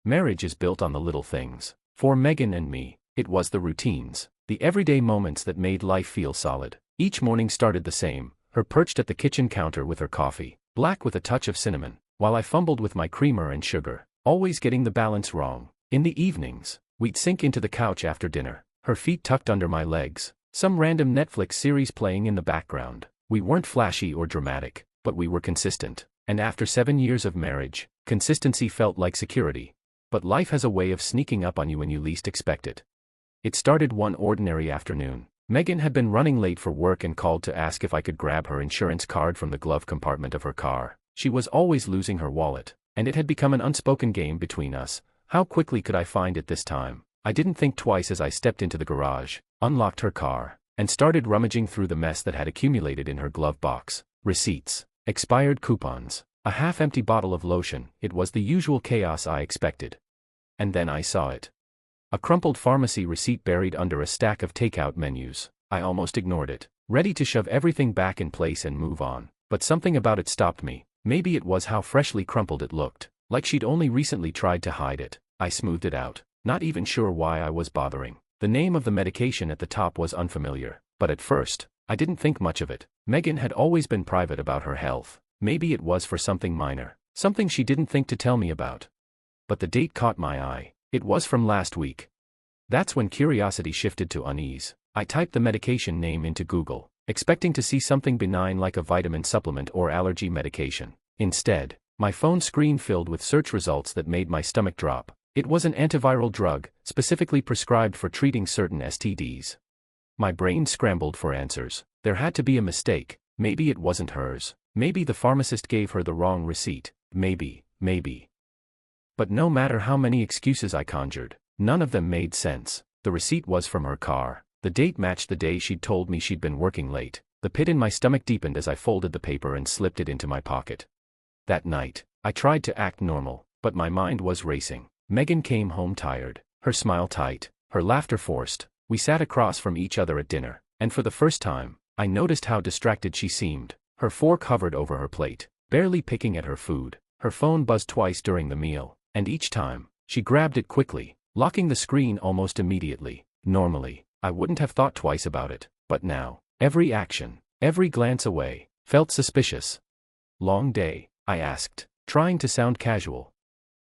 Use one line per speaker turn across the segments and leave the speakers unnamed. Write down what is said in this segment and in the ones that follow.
Marriage is built on the little things. For Megan and me, it was the routines, the everyday moments that made life feel solid. Each morning started the same, her perched at the kitchen counter with her coffee, black with a touch of cinnamon, while I fumbled with my creamer and sugar, always getting the balance wrong. In the evenings, we'd sink into the couch after dinner, her feet tucked under my legs, some random Netflix series playing in the background. We weren't flashy or dramatic, but we were consistent. And after 7 years of marriage, consistency felt like security. But life has a way of sneaking up on you when you least expect it. It started one ordinary afternoon. Megan had been running late for work and called to ask if I could grab her insurance card from the glove compartment of her car. She was always losing her wallet, and it had become an unspoken game between us. How quickly could I find it this time? I didn't think twice as I stepped into the garage, unlocked her car, and started rummaging through the mess that had accumulated in her glove box. Receipts, expired coupons, a half-empty bottle of lotion. It was the usual chaos I expected. And then I saw it. A crumpled pharmacy receipt buried under a stack of takeout menus. I almost ignored it, ready to shove everything back in place and move on. But something about it stopped me. Maybe it was how freshly crumpled it looked, like she'd only recently tried to hide it. I smoothed it out, not even sure why I was bothering. The name of the medication at the top was unfamiliar, but at first, I didn't think much of it. Megan had always been private about her health. Maybe it was for something minor, something she didn't think to tell me about. But the date caught my eye. It was from last week. That's when curiosity shifted to unease. I typed the medication name into Google, expecting to see something benign like a vitamin supplement or allergy medication. Instead, my phone screen filled with search results that made my stomach drop. It was an antiviral drug, specifically prescribed for treating certain STDs. My brain scrambled for answers. There had to be a mistake. Maybe it wasn't hers. Maybe the pharmacist gave her the wrong receipt. Maybe. But no matter how many excuses I conjured, none of them made sense. The receipt was from her car. The date matched the day she'd told me she'd been working late. The pit in my stomach deepened as I folded the paper and slipped it into my pocket. That night, I tried to act normal, but my mind was racing. Megan came home tired, her smile tight, her laughter forced. We sat across from each other at dinner, and for the first time, I noticed how distracted she seemed. Her fork hovered over her plate, barely picking at her food. Her phone buzzed twice during the meal, and each time, she grabbed it quickly, locking the screen almost immediately. Normally, I wouldn't have thought twice about it, but now, every action, every glance away, felt suspicious. "Long day?" I asked, trying to sound casual.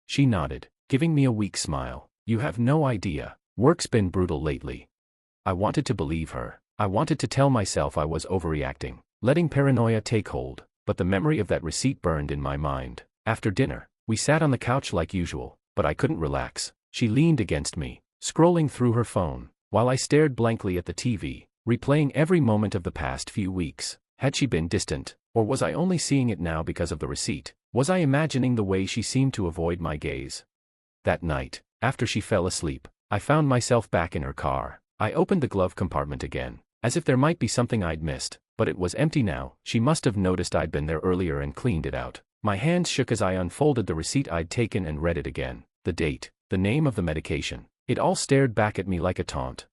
She nodded, giving me a weak smile. "You have no idea. Work's been brutal lately." I wanted to believe her. I wanted to tell myself I was overreacting, letting paranoia take hold, but the memory of that receipt burned in my mind. After dinner, we sat on the couch like usual, but I couldn't relax. She leaned against me, scrolling through her phone, while I stared blankly at the TV, replaying every moment of the past few weeks. Had she been distant, or was I only seeing it now because of the receipt? Was I imagining the way she seemed to avoid my gaze? That night, after she fell asleep, I found myself back in her car. I opened the glove compartment again, as if there might be something I'd missed, but it was empty now. She must have noticed I'd been there earlier and cleaned it out. My hands shook as I unfolded the receipt I'd taken and read it again. The date, the name of the medication, it all stared back at me like a taunt.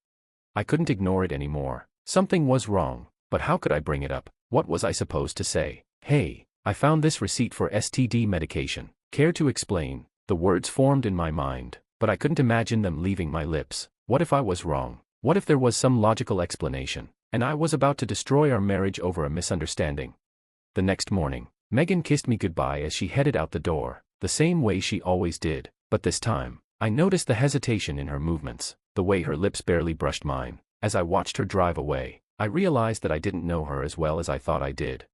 I couldn't ignore it anymore. Something was wrong, but how could I bring it up? What was I supposed to say? "Hey, I found this receipt for STD medication. Care to explain?" The words formed in my mind, but I couldn't imagine them leaving my lips. What if I was wrong? What if there was some logical explanation, and I was about to destroy our marriage over a misunderstanding? The next morning, Megan kissed me goodbye as she headed out the door, the same way she always did, but this time, I noticed the hesitation in her movements, the way her lips barely brushed mine. As I watched her drive away, I realized that I didn't know her as well as I thought I did.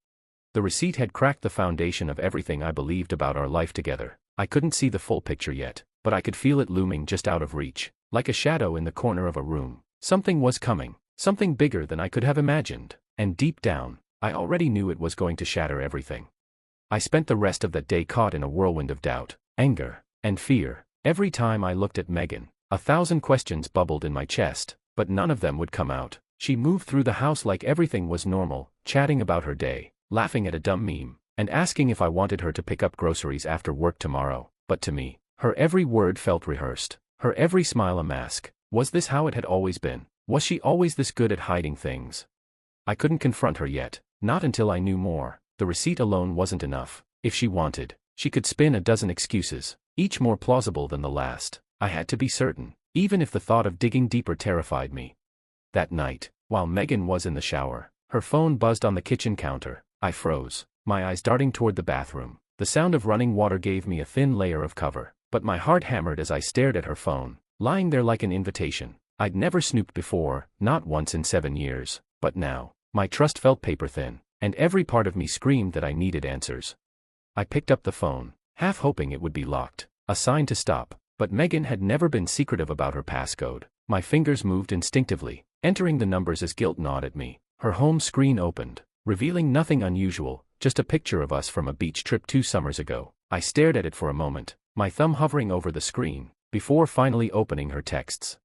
The receipt had cracked the foundation of everything I believed about our life together. I couldn't see the full picture yet, but I could feel it looming just out of reach, like a shadow in the corner of a room. Something was coming, something bigger than I could have imagined, and deep down, I already knew it was going to shatter everything. I spent the rest of that day caught in a whirlwind of doubt, anger, and fear. Every time I looked at Megan, 1,000 questions bubbled in my chest, but none of them would come out. She moved through the house like everything was normal, chatting about her day, laughing at a dumb meme, and asking if I wanted her to pick up groceries after work tomorrow. But to me, her every word felt rehearsed, her every smile a mask. Was this how it had always been? Was she always this good at hiding things? I couldn't confront her yet, not until I knew more. The receipt alone wasn't enough. If she wanted, She could spin a dozen excuses, each more plausible than the last. I had to be certain, even if the thought of digging deeper terrified me. That night, while Megan was in the shower, her phone buzzed on the kitchen counter. I froze, my eyes darting toward the bathroom. The sound of running water gave me a thin layer of cover, but my heart hammered as I stared at her phone, lying there like an invitation. I'd never snooped before, not once in 7 years, but now, my trust felt paper-thin, and every part of me screamed that I needed answers. I picked up the phone, half hoping it would be locked, a sign to stop, but Megan had never been secretive about her passcode. My fingers moved instinctively, entering the numbers as guilt gnawed at me. Her home screen opened, revealing nothing unusual, just a picture of us from a beach trip 2 summers ago. I stared at it for a moment, my thumb hovering over the screen, before finally opening her texts.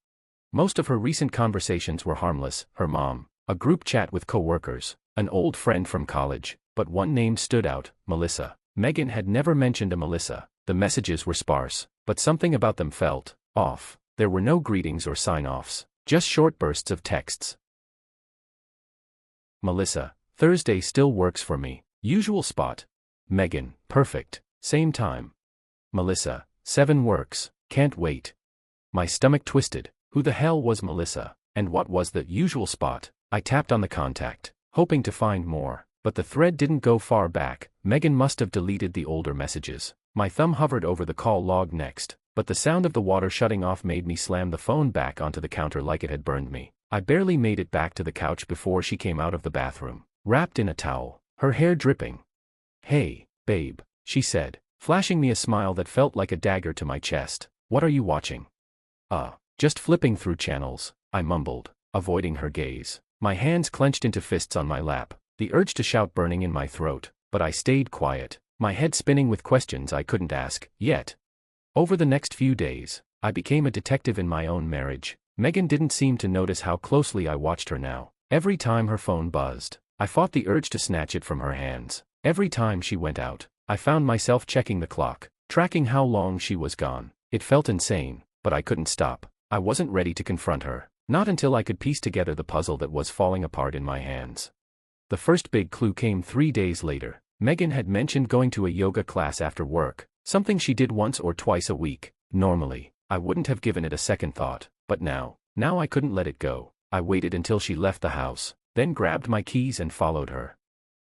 Most of her recent conversations were harmless: her mom, a group chat with co-workers, an old friend from college, but one name stood out: Melissa. Megan had never mentioned a Melissa. The messages were sparse, but something about them felt off. There were no greetings or sign-offs, just short bursts of texts. Melissa, Thursday still works for me. Usual spot. Megan, perfect. Same time. Melissa, 7 works. Can't wait. My stomach twisted. Who the hell was Melissa? And what was the usual spot? I tapped on the contact, hoping to find more, but the thread didn't go far back. Megan must have deleted the older messages. My thumb hovered over the call log next, but the sound of the water shutting off made me slam the phone back onto the counter like it had burned me. I barely made it back to the couch before she came out of the bathroom, wrapped in a towel, her hair dripping. "Hey, babe," she said, flashing me a smile that felt like a dagger to my chest. "What are you watching?" Just flipping through channels," I mumbled, avoiding her gaze. My hands clenched into fists on my lap, the urge to shout burning in my throat, but I stayed quiet, my head spinning with questions I couldn't ask yet. Over the next few days, I became a detective in my own marriage. Megan didn't seem to notice how closely I watched her now. Every time her phone buzzed, I fought the urge to snatch it from her hands. Every time she went out, I found myself checking the clock, tracking how long she was gone. It felt insane, but I couldn't stop. I wasn't ready to confront her, not until I could piece together the puzzle that was falling apart in my hands. The first big clue came 3 days later. Megan had mentioned going to a yoga class after work, something she did once or twice a week. Normally, I wouldn't have given it a second thought, but now I couldn't let it go. I waited until she left the house, then grabbed my keys and followed her.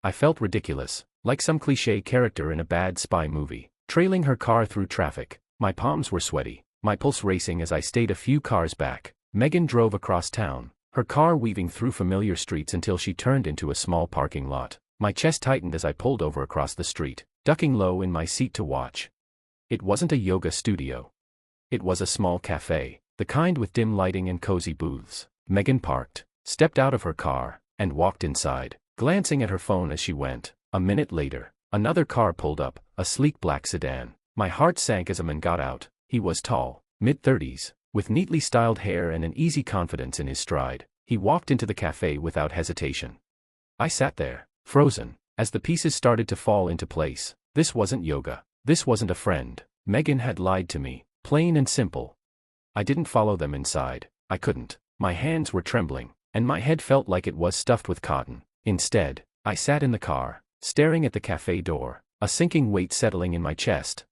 I felt ridiculous, like some cliché character in a bad spy movie, trailing her car through traffic. My palms were sweaty, my pulse racing as I stayed a few cars back. Megan drove across town, her car weaving through familiar streets until she turned into a small parking lot. My chest tightened as I pulled over across the street, ducking low in my seat to watch. It wasn't a yoga studio. It was a small cafe, the kind with dim lighting and cozy booths. Megan parked, stepped out of her car, and walked inside, glancing at her phone as she went. A minute later, another car pulled up, a sleek black sedan. My heart sank as a man got out. He was tall, mid-30s, with neatly styled hair and an easy confidence in his stride. He walked into the cafe without hesitation. I sat there, frozen, as the pieces started to fall into place. This wasn't yoga. This wasn't a friend. Megan had lied to me, plain and simple. I didn't follow them inside. I couldn't. My hands were trembling, and my head felt like it was stuffed with cotton. Instead, I sat in the car, staring at the cafe door, a sinking weight settling in my chest.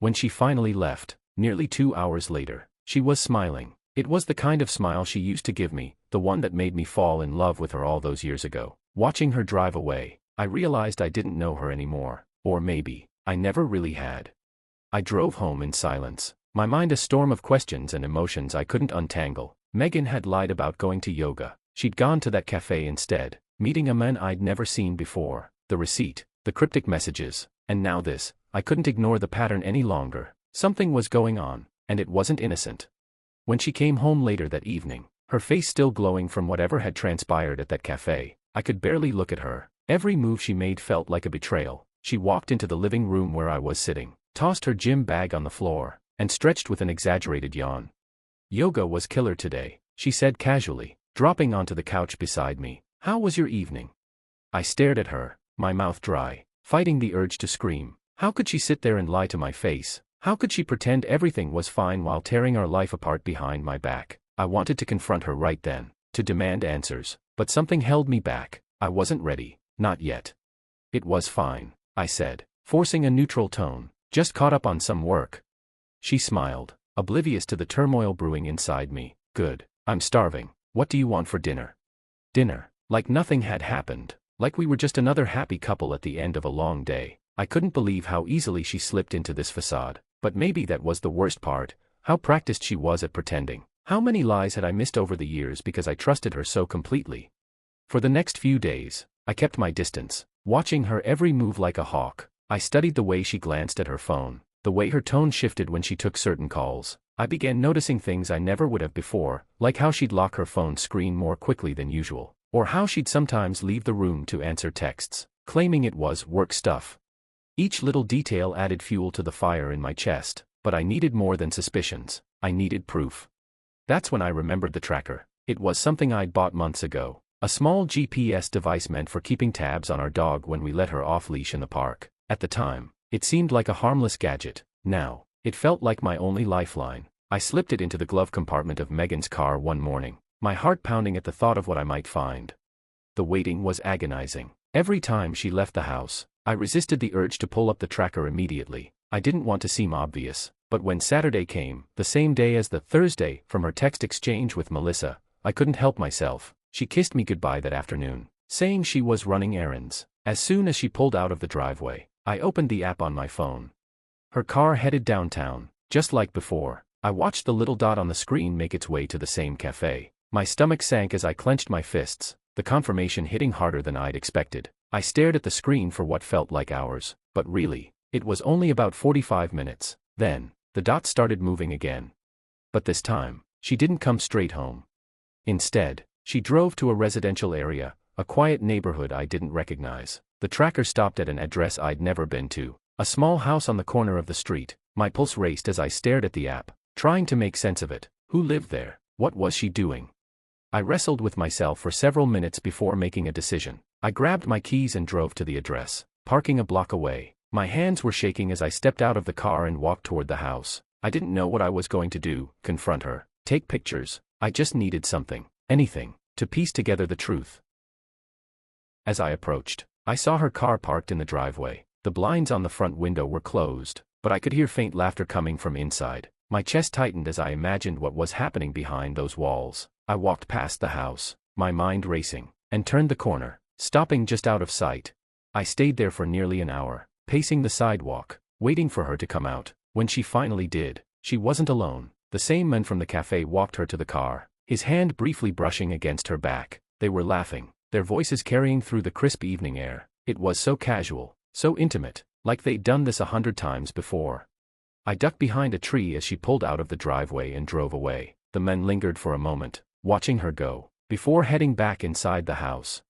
When she finally left, nearly 2 hours later, she was smiling. It was the kind of smile she used to give me, the one that made me fall in love with her all those years ago. Watching her drive away, I realized I didn't know her anymore, or maybe, I never really had. I drove home in silence, my mind a storm of questions and emotions I couldn't untangle. Megan had lied about going to yoga. She'd gone to that cafe instead, meeting a man I'd never seen before. The receipt, the cryptic messages, and now this. I couldn't ignore the pattern any longer. Something was going on, and it wasn't innocent. When she came home later that evening, her face still glowing from whatever had transpired at that cafe, I could barely look at her. Every move she made felt like a betrayal. She walked into the living room where I was sitting, tossed her gym bag on the floor, and stretched with an exaggerated yawn. "Yoga was killer today," she said casually, dropping onto the couch beside me. "How was your evening?" I stared at her, my mouth dry, fighting the urge to scream. How could she sit there and lie to my face? How could she pretend everything was fine while tearing our life apart behind my back? I wanted to confront her right then, to demand answers, but something held me back. I wasn't ready, not yet. "It was fine," I said, forcing a neutral tone. Just caught up on some work. She smiled, oblivious to the turmoil brewing inside me. Good. I'm starving. What do you want for dinner? Dinner. Like nothing had happened. Like we were just another happy couple at the end of a long day. I couldn't believe how easily she slipped into this facade. But maybe that was the worst part. How practiced she was at pretending. How many lies had I missed over the years because I trusted her so completely? For the next few days, I kept my distance, watching her every move like a hawk. I studied the way she glanced at her phone, the way her tone shifted when she took certain calls. I began noticing things I never would have before, like how she'd lock her phone screen more quickly than usual, or how she'd sometimes leave the room to answer texts, claiming it was work stuff. Each little detail added fuel to the fire in my chest, but I needed more than suspicions. I needed proof. That's when I remembered the tracker. It was something I'd bought months ago, a small GPS device meant for keeping tabs on our dog when we let her off leash in the park. At the time, it seemed like a harmless gadget. Now, it felt like my only lifeline. I slipped it into the glove compartment of Megan's car one morning, my heart pounding at the thought of what I might find. The waiting was agonizing. Every time she left the house, I resisted the urge to pull up the tracker immediately. I didn't want to seem obvious, but when Saturday came, the same day as the Thursday from her text exchange with Melissa, I couldn't help myself. She kissed me goodbye that afternoon, saying she was running errands. As soon as she pulled out of the driveway, I opened the app on my phone. Her car headed downtown, just like before. I watched the little dot on the screen make its way to the same cafe. My stomach sank as I clenched my fists, the confirmation hitting harder than I'd expected. I stared at the screen for what felt like hours, but really, it was only about 45 minutes. Then, the dot started moving again. But this time, she didn't come straight home. Instead, she drove to a residential area, a quiet neighborhood I didn't recognize. The tracker stopped at an address I'd never been to, a small house on the corner of the street. My pulse raced as I stared at the app, trying to make sense of it. Who lived there? What was she doing? I wrestled with myself for several minutes before making a decision. I grabbed my keys and drove to the address, parking a block away. My hands were shaking as I stepped out of the car and walked toward the house. I didn't know what I was going to do, confront her, take pictures. I just needed something, anything, to piece together the truth. As I approached, I saw her car parked in the driveway. The blinds on the front window were closed, but I could hear faint laughter coming from inside. My chest tightened as I imagined what was happening behind those walls. I walked past the house, my mind racing, and turned the corner, stopping just out of sight. I stayed there for nearly an hour, pacing the sidewalk, waiting for her to come out. When she finally did, she wasn't alone. The same man from the cafe walked her to the car, his hand briefly brushing against her back. They were laughing, their voices carrying through the crisp evening air. It was so casual, so intimate, like they'd done this 100 times before. I ducked behind a tree as she pulled out of the driveway and drove away. The men lingered for a moment, watching her go, before heading back inside the house.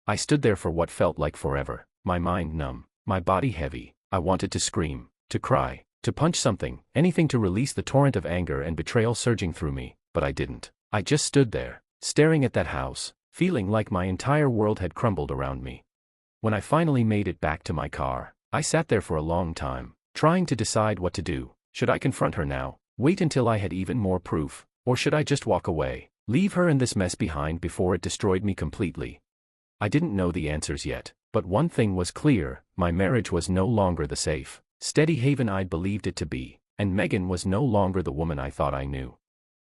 I stood there for what felt like forever, my mind numb, my body heavy. I wanted to scream, to cry, to punch something, anything to release the torrent of anger and betrayal surging through me, but I didn't. I just stood there, staring at that house, feeling like my entire world had crumbled around me. When I finally made it back to my car, I sat there for a long time, trying to decide what to do. Should I confront her now, wait until I had even more proof, or should I just walk away, leave her and this mess behind before it destroyed me completely? I didn't know the answers yet, but one thing was clear: my marriage was no longer the safe, steady haven I'd believed it to be, and Megan was no longer the woman I thought I knew.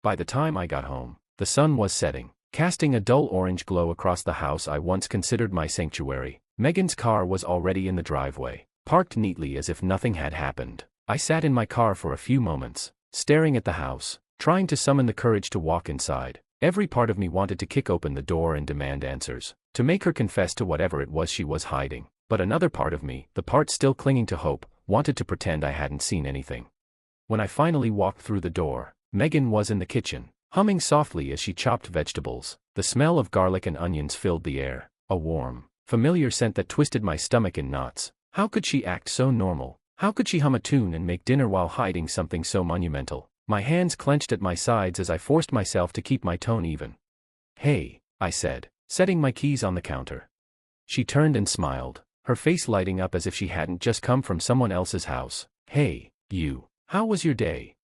By the time I got home, the sun was setting, casting a dull orange glow across the house I once considered my sanctuary. Megan's car was already in the driveway, parked neatly as if nothing had happened. I sat in my car for a few moments, staring at the house, trying to summon the courage to walk inside. Every part of me wanted to kick open the door and demand answers, to make her confess to whatever it was she was hiding. But another part of me, the part still clinging to hope, wanted to pretend I hadn't seen anything. When I finally walked through the door, Megan was in the kitchen, humming softly as she chopped vegetables. The smell of garlic and onions filled the air, a warm, familiar scent that twisted my stomach in knots. How could she act so normal? How could she hum a tune and make dinner while hiding something so monumental? My hands clenched at my sides as I forced myself to keep my tone even. "Hey," I said, setting my keys on the counter. She turned and smiled, her face lighting up as if she hadn't just come from someone else's house. "Hey, you. How was your day?"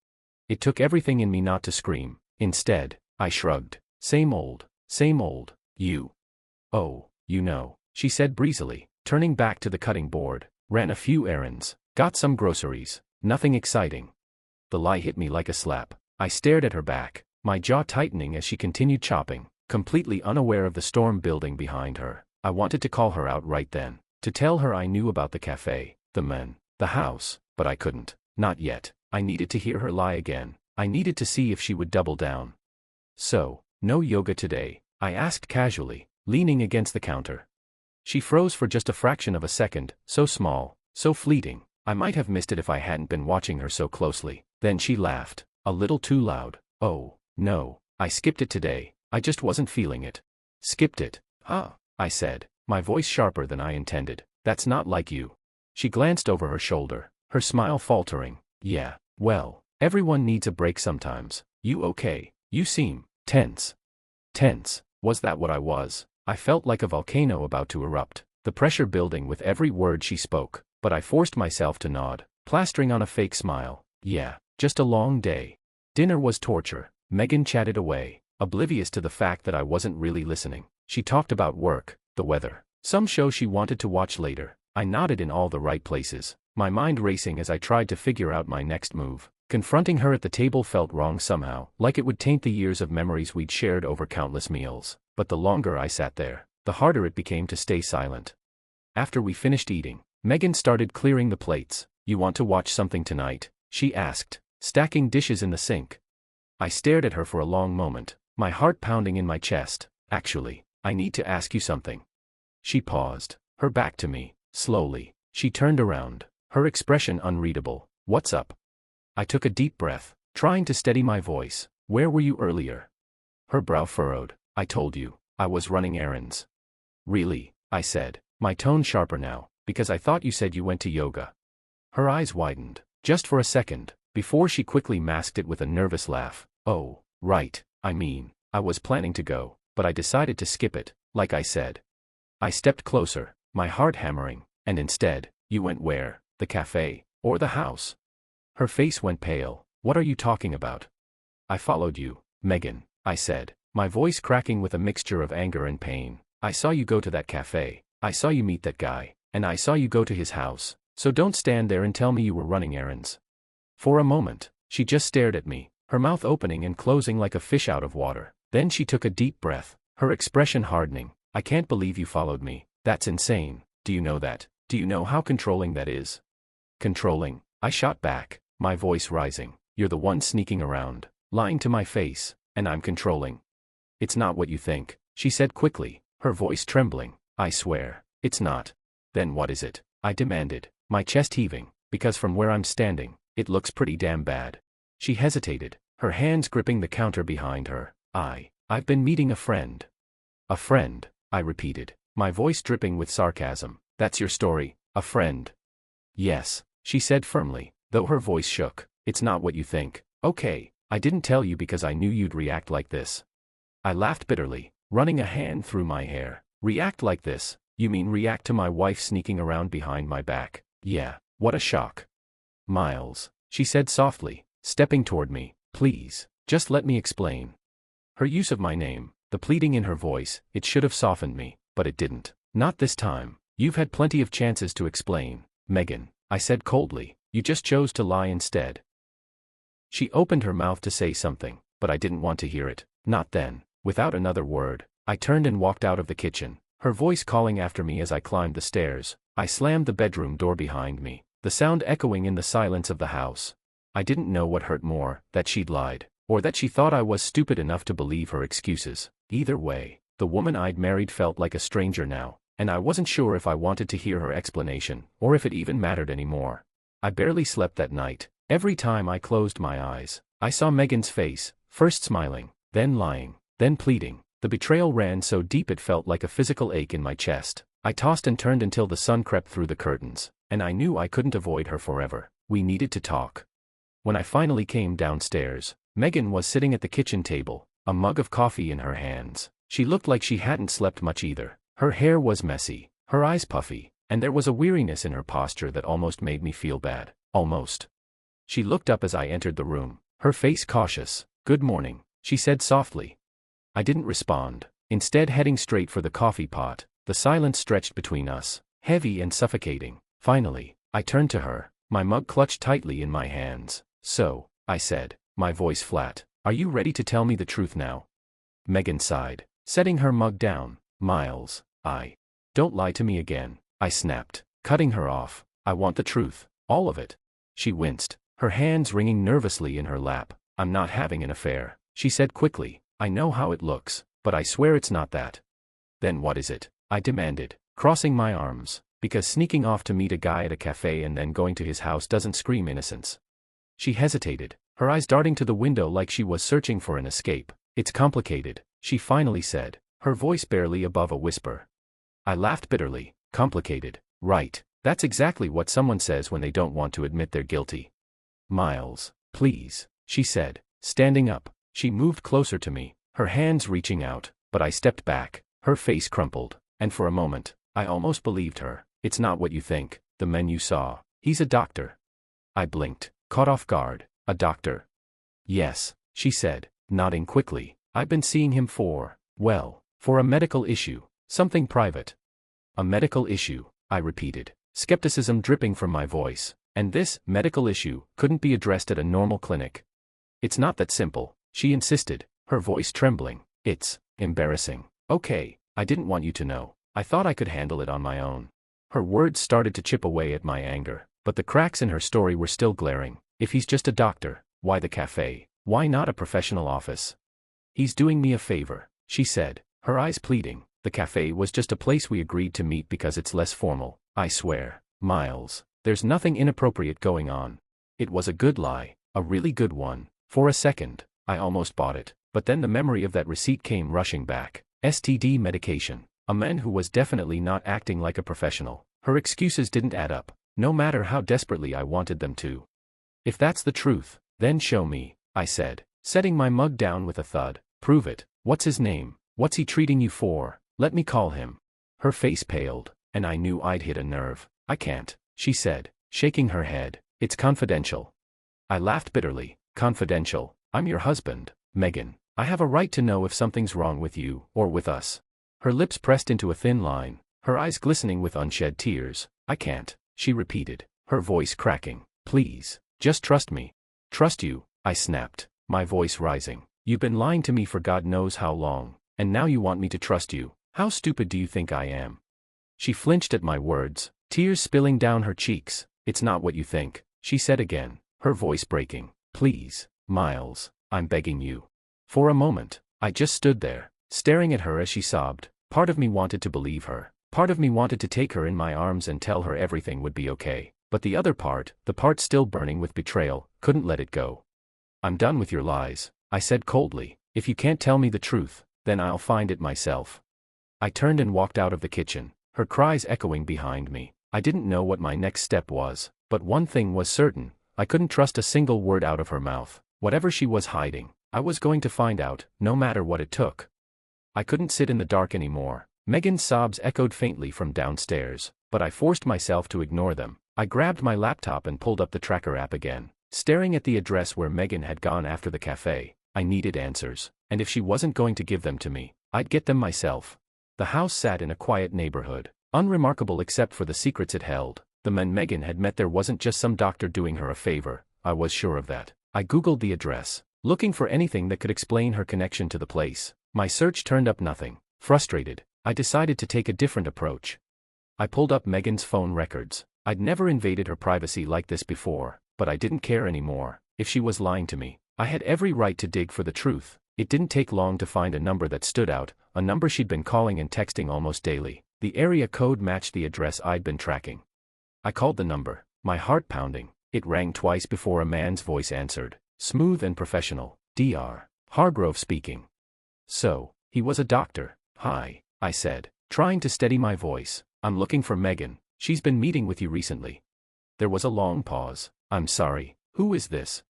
It took everything in me not to scream. Instead, I shrugged. Same old, you. "Oh, you know," she said breezily, turning back to the cutting board. Ran a few errands. Got some groceries. Nothing exciting. The lie hit me like a slap. I stared at her back, my jaw tightening as she continued chopping, completely unaware of the storm building behind her. I wanted to call her out right then, to tell her I knew about the cafe, the men, the house, but I couldn't. Not yet. I needed to hear her lie again. I needed to see if she would double down. So, no yoga today? I asked casually, leaning against the counter. She froze for just a fraction of a second, so small, so fleeting. I might have missed it if I hadn't been watching her so closely. Then she laughed, a little too loud. Oh, no, I skipped it today. I just wasn't feeling it. Skipped it? Huh? I said, my voice sharper than I intended. That's not like you. She glanced over her shoulder, her smile faltering. Yeah, well, everyone needs a break sometimes. You okay? You seem tense. Tense? Was that what I was? I felt like a volcano about to erupt, the pressure building with every word she spoke, but I forced myself to nod, plastering on a fake smile. Yeah, just a long day. Dinner was torture. Megan chatted away, oblivious to the fact that I wasn't really listening. She talked about work, the weather, some show she wanted to watch later. I nodded in all the right places, my mind racing as I tried to figure out my next move. Confronting her at the table felt wrong somehow, like it would taint the years of memories we'd shared over countless meals. But the longer I sat there, the harder it became to stay silent. After we finished eating, Megan started clearing the plates. You want to watch something tonight? She asked, stacking dishes in the sink. I stared at her for a long moment, my heart pounding in my chest. Actually, I need to ask you something. She paused, her back to me. Slowly, she turned around, her expression unreadable. What's up? I took a deep breath, trying to steady my voice. Where were you earlier? Her brow furrowed. I told you, I was running errands. Really? I said, my tone sharper now, because I thought you said you went to yoga. Her eyes widened, just for a second, before she quickly masked it with a nervous laugh. Oh, right, I mean, I was planning to go, but I decided to skip it, like I said. I stepped closer, my heart hammering, and instead, you went where? The cafe, or the house? Her face went pale. What are you talking about? I followed you, Megan, I said, my voice cracking with a mixture of anger and pain. I saw you go to that cafe, I saw you meet that guy, and I saw you go to his house, so don't stand there and tell me you were running errands. For a moment, she just stared at me, her mouth opening and closing like a fish out of water. Then she took a deep breath, her expression hardening. I can't believe you followed me. That's insane. Do you know that? Do you know how controlling that is? Controlling? I shot back, my voice rising. You're the one sneaking around, lying to my face, and I'm controlling. It's not what you think, she said quickly, her voice trembling. I swear, it's not. Then what is it? I demanded, my chest heaving, because from where I'm standing, it looks pretty damn bad. She hesitated, her hands gripping the counter behind her. I've been meeting a friend. A friend, I repeated, my voice dripping with sarcasm. That's your story, a friend? Yes, she said firmly, though her voice shook. It's not what you think. Okay, I didn't tell you because I knew you'd react like this. I laughed bitterly, running a hand through my hair. React like this? You mean react to my wife sneaking around behind my back? Yeah, what a shock. Miles, she said softly, stepping toward me. Please, just let me explain. Her use of my name, the pleading in her voice, it should have softened me, but it didn't. Not this time. You've had plenty of chances to explain, Megan, I said coldly. You just chose to lie instead. She opened her mouth to say something, but I didn't want to hear it. Not then. Without another word, I turned and walked out of the kitchen, her voice calling after me as I climbed the stairs. I slammed the bedroom door behind me, the sound echoing in the silence of the house. I didn't know what hurt more, that she'd lied, or that she thought I was stupid enough to believe her excuses. Either way, the woman I'd married felt like a stranger now, and I wasn't sure if I wanted to hear her explanation, or if it even mattered anymore. I barely slept that night. Every time I closed my eyes, I saw Megan's face, first smiling, then lying, then pleading. The betrayal ran so deep it felt like a physical ache in my chest. I tossed and turned until the sun crept through the curtains, and I knew I couldn't avoid her forever. We needed to talk. When I finally came downstairs, Megan was sitting at the kitchen table, a mug of coffee in her hands. She looked like she hadn't slept much either. Her hair was messy, her eyes puffy, and there was a weariness in her posture that almost made me feel bad. Almost. She looked up as I entered the room, her face cautious. Good morning, she said softly. I didn't respond, instead heading straight for the coffee pot. The silence stretched between us, heavy and suffocating. Finally, I turned to her, my mug clutched tightly in my hands. "So," I said, my voice flat, "are you ready to tell me the truth now?" Megan sighed, setting her mug down. "Miles, don't lie to me again," I snapped, cutting her off. "I want the truth, all of it." She winced, her hands wringing nervously in her lap. "I'm not having an affair," she said quickly. "I know how it looks, but I swear it's not that." "Then what is it?" I demanded, crossing my arms, because sneaking off to meet a guy at a cafe and then going to his house doesn't scream innocence. She hesitated, her eyes darting to the window like she was searching for an escape. "It's complicated," she finally said, her voice barely above a whisper. I laughed bitterly. "Complicated, right? That's exactly what someone says when they don't want to admit they're guilty." "Miles, please," she said, standing up. She moved closer to me, her hands reaching out, but I stepped back, her face crumpled, and for a moment, I almost believed her. "It's not what you think, the man you saw. He's a doctor." I blinked, caught off guard. "A doctor?" "Yes," she said, nodding quickly. "I've been seeing him for a medical issue, something private." "A medical issue," I repeated, skepticism dripping from my voice. "And this medical issue couldn't be addressed at a normal clinic?" "It's not that simple," she insisted, her voice trembling. "It's embarrassing." "Okay, I didn't want you to know. I thought I could handle it on my own." Her words started to chip away at my anger, but the cracks in her story were still glaring. "If he's just a doctor, why the cafe? Why not a professional office?" "He's doing me a favor," she said, her eyes pleading. "The cafe was just a place we agreed to meet because it's less formal. I swear, Miles, there's nothing inappropriate going on." It was a good lie, a really good one. For a second, I almost bought it, but then the memory of that receipt came rushing back. STD medication. A man who was definitely not acting like a professional. Her excuses didn't add up, no matter how desperately I wanted them to. "If that's the truth, then show me," I said, setting my mug down with a thud. "Prove it. What's his name? What's he treating you for? Let me call him." Her face paled, and I knew I'd hit a nerve. "I can't," she said, shaking her head. "It's confidential." I laughed bitterly. "Confidential? I'm your husband, Megan. I have a right to know if something's wrong with you, or with us." Her lips pressed into a thin line, her eyes glistening with unshed tears. "I can't," she repeated, her voice cracking. "Please, just trust me." "Trust you?" I snapped, my voice rising. "You've been lying to me for God knows how long, and now you want me to trust you? How stupid do you think I am?" She flinched at my words, tears spilling down her cheeks. "It's not what you think," she said again, her voice breaking. "Please, Miles, I'm begging you." For a moment, I just stood there, staring at her as she sobbed. Part of me wanted to believe her. Part of me wanted to take her in my arms and tell her everything would be okay. But the other part, the part still burning with betrayal, couldn't let it go. "I'm done with your lies," I said coldly. "If you can't tell me the truth, then I'll find it myself." I turned and walked out of the kitchen, her cries echoing behind me. I didn't know what my next step was, but one thing was certain, I couldn't trust a single word out of her mouth. Whatever she was hiding, I was going to find out, no matter what it took. I couldn't sit in the dark anymore. Megan's sobs echoed faintly from downstairs, but I forced myself to ignore them. I grabbed my laptop and pulled up the tracker app again, staring at the address where Megan had gone after the cafe. I needed answers, and if she wasn't going to give them to me, I'd get them myself. The house sat in a quiet neighborhood, unremarkable except for the secrets it held. The man Megan had met there wasn't just some doctor doing her a favor, I was sure of that. I googled the address, looking for anything that could explain her connection to the place. My search turned up nothing. Frustrated, I decided to take a different approach. I pulled up Megan's phone records. I'd never invaded her privacy like this before, but I didn't care anymore. If she was lying to me, I had every right to dig for the truth. It didn't take long to find a number that stood out, a number she'd been calling and texting almost daily. The area code matched the address I'd been tracking. I called the number, my heart pounding. It rang twice before a man's voice answered, smooth and professional. "Dr. Hargrove speaking." So, he was a doctor. "Hi," I said, trying to steady my voice. "I'm looking for Megan. She's been meeting with you recently." There was a long pause. "I'm sorry, who is this?"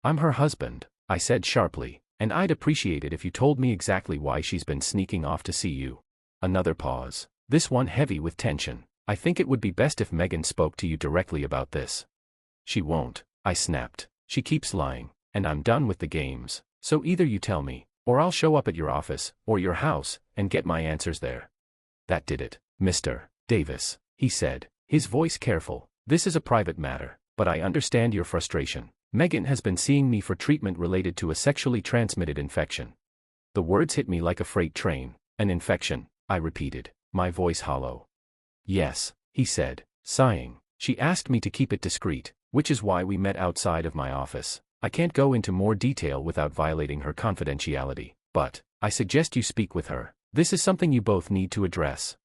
"I'm her husband," I said sharply, "and I'd appreciate it if you told me exactly why she's been sneaking off to see you." Another pause, this one heavy with tension. "I think it would be best if Megan spoke to you directly about this." "She won't," I snapped. "She keeps lying, and I'm done with the games. So either you tell me, or I'll show up at your office, or your house, and get my answers there." "That did it, Mr. Davis," he said, his voice careful. This is a private matter, but I understand your frustration. Megan has been seeing me for treatment related to a sexually transmitted infection. The words hit me like a freight train. An infection, I repeated, my voice hollow. Yes, he said, sighing. She asked me to keep it discreet, which is why we met outside of my office. I can't go into more detail without violating her confidentiality, but I suggest you speak with her. This is something you both need to address.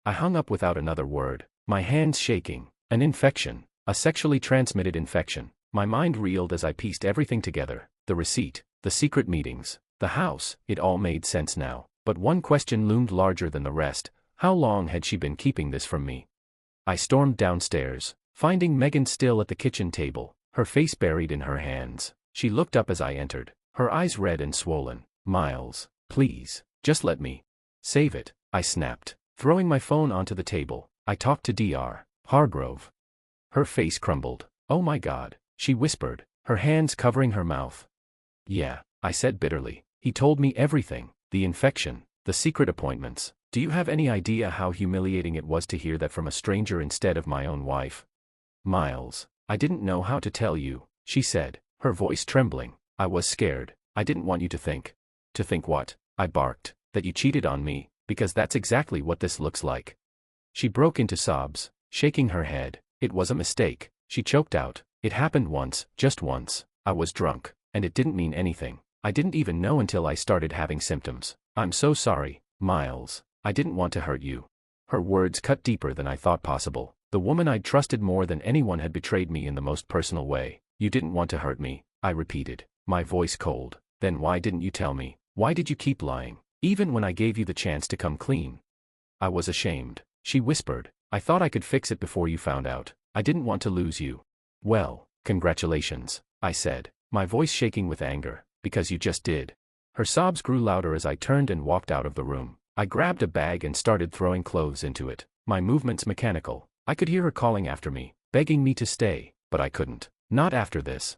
I hung up without another word, my hands shaking. An infection, a sexually transmitted infection. My mind reeled as I pieced everything together. The receipt, the secret meetings, the house. It all made sense now, but one question loomed larger than the rest. How long had she been keeping this from me? I stormed downstairs, finding Megan still at the kitchen table, her face buried in her hands. She looked up as I entered, her eyes red and swollen. Miles, please, just let me save it, I snapped, throwing my phone onto the table. I talked to Dr. Hargrove. Her face crumbled. Oh my God, she whispered, her hands covering her mouth. Yeah, I said bitterly. He told me everything, the infection, the secret appointments. Do you have any idea how humiliating it was to hear that from a stranger instead of my own wife? Miles, I didn't know how to tell you, she said, her voice trembling. I was scared. I didn't want you to think. To think what? I barked. That you cheated on me, because that's exactly what this looks like. She broke into sobs, shaking her head. It was a mistake, she choked out. It happened once, just once. I was drunk, and it didn't mean anything. I didn't even know until I started having symptoms. I'm so sorry, Miles. I didn't want to hurt you. Her words cut deeper than I thought possible. The woman I'd trusted more than anyone had betrayed me in the most personal way. You didn't want to hurt me, I repeated, my voice cold. Then why didn't you tell me? Why did you keep lying, even when I gave you the chance to come clean? I was ashamed, she whispered. I thought I could fix it before you found out. I didn't want to lose you. Well, congratulations, I said, my voice shaking with anger, because you just did. Her sobs grew louder as I turned and walked out of the room. I grabbed a bag and started throwing clothes into it, my movements mechanical. I could hear her calling after me, begging me to stay, but I couldn't. Not after this.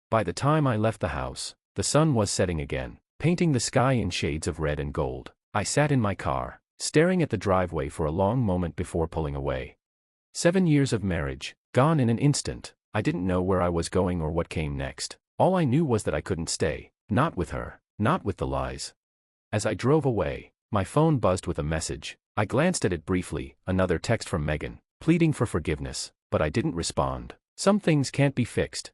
By the time I left the house, the sun was setting again, painting the sky in shades of red and gold. I sat in my car, staring at the driveway for a long moment before pulling away. 7 years of marriage, gone in an instant. I didn't know where I was going or what came next. All I knew was that I couldn't stay, not with her, not with the lies. As I drove away, my phone buzzed with a message. I glanced at it briefly, another text from Megan, pleading for forgiveness, but I didn't respond. Some things can't be fixed,